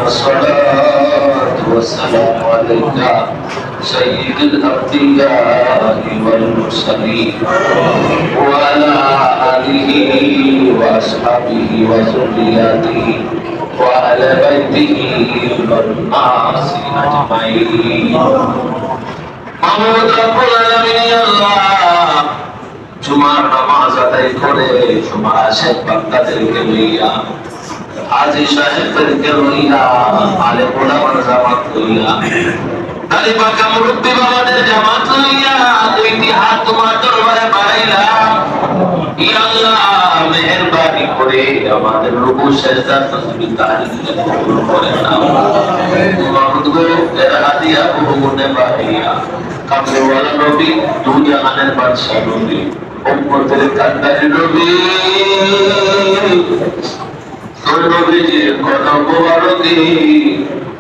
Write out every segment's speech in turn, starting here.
الصلاة والسلام عليك سيد الأنبياء والمرسلين وعلى آله وأصحابه وذرياته وعلى بيته والناس أجمعين محمد رب العالمين الله জুমার নামাজ আদায় করে তোমার আশেক বান্দাদেরকে লইয়া হাজী সাহেবদেরকে লইয়া আলেম ওলামার জামাত লইয়া দাড়ি পাকা মুরব্বি বাবাদের জামাত লইয়া দুইটি হাত তোমার দরবারে বাড়াইলাম। ইয়া আল্লাহ মেহেরবানি করে আমাদের রুকু সিজদা তাসবিহ তাহলিল কবুল করে নাও। মাহমুদ গো এর হাদিয়া কবুলে বাহিয়া কামরওয়ালা নবী দুই জাহানের বাদশা নবী উম্মতের কান্দারি নবী তোর নবীজির কদম মোবারকে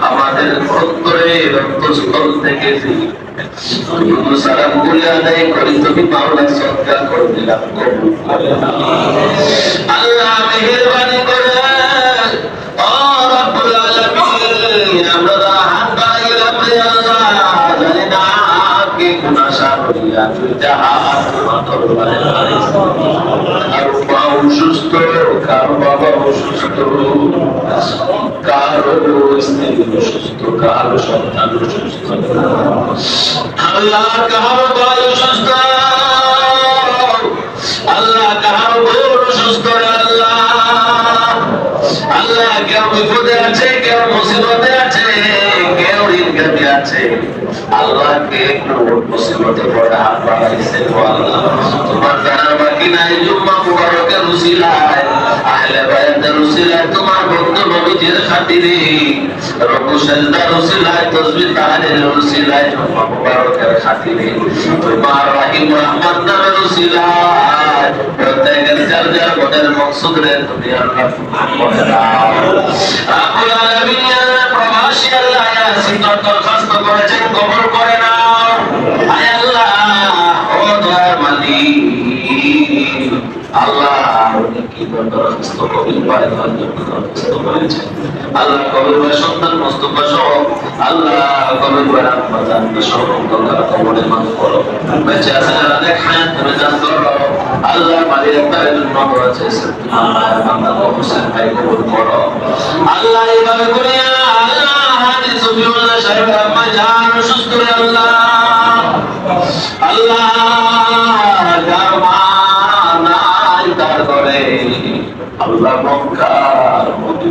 আমাদের অন্তরের অন্তঃস্থল থেকে সালাম গুলি আদায় করি তুমি মাওলা সৎকার করে দিলাম কবুল করে আল্লাহ মেহেরবানি করে ও রব্বুল আলামিন আমরা হাত বাড়াইলাম রে আল্লাহ জানি না কে কোন আশা করিয়া তুই জাহাজ তোমার দরবারে কারো মা অসুস্থ কারো বাবা অসুস্থ কারো স্ত্রী অসুস্থ কারো সন্তান অসুস্থ আল্লাহ কারো ভাই অসুস্থ আল্লাহ কারো বোন অসুস্থ আল্লাহ আল্লাহ কেউ বিপদে আছে কেউ মুসিবতে আছে কেউ ঋণগামী আছে আল্লাহ কে কোন মুসিবতে পড়ে হাত বাড়াইছে আল্লাহ তোমার জানার বাকি নাই জুম্মা মুবারকের উসিলায় আহলে বায়াতের উসিলায় তোমার ভক্ত নবীজির খাতিরে রুকু সিজদার উসিলায় তাসবিহ তাহলিলের উসিলায় জুম্মা মুবারকের খাতিরে তোমার রহিম রহমান নামের উসিলায় প্রত্যেকের যার যার মনের মকসুদ রে তুমি আল্লাহ করে দাও রব্বুল আলামিন প্রবাসী আল্লাহ ইয়াসিন দরখাস্ত করেছেন কবুল করে নাও আয় আল্লাহ ও দয়ার মালিক আল্লাহ কি দরখাস্ত কবুল পায় দরখাস্ত করেছেন আল্লাহ কবুল পায় সন্তান মুস্তাফা সহ আল্লাহ কবুল পায় রমজান সহ দরকার কবুলে মাফ করো বেঁচে আছে যারা দেখ হায়াত তুমি দান করো আল্লাহ মালিক তার জন্য করেছে আল্লাহ বান্দা হোসেন ভাই কবুল করো আল্লাহ এইভাবে করিয়া আল্লাহ হাজি সুফিউল্লাহ সাহেব আম্মা জান সুস্থ রে আল্লাহ আল্লাহ যার মা নাই তার ঘরে আল্লাহ মক্কার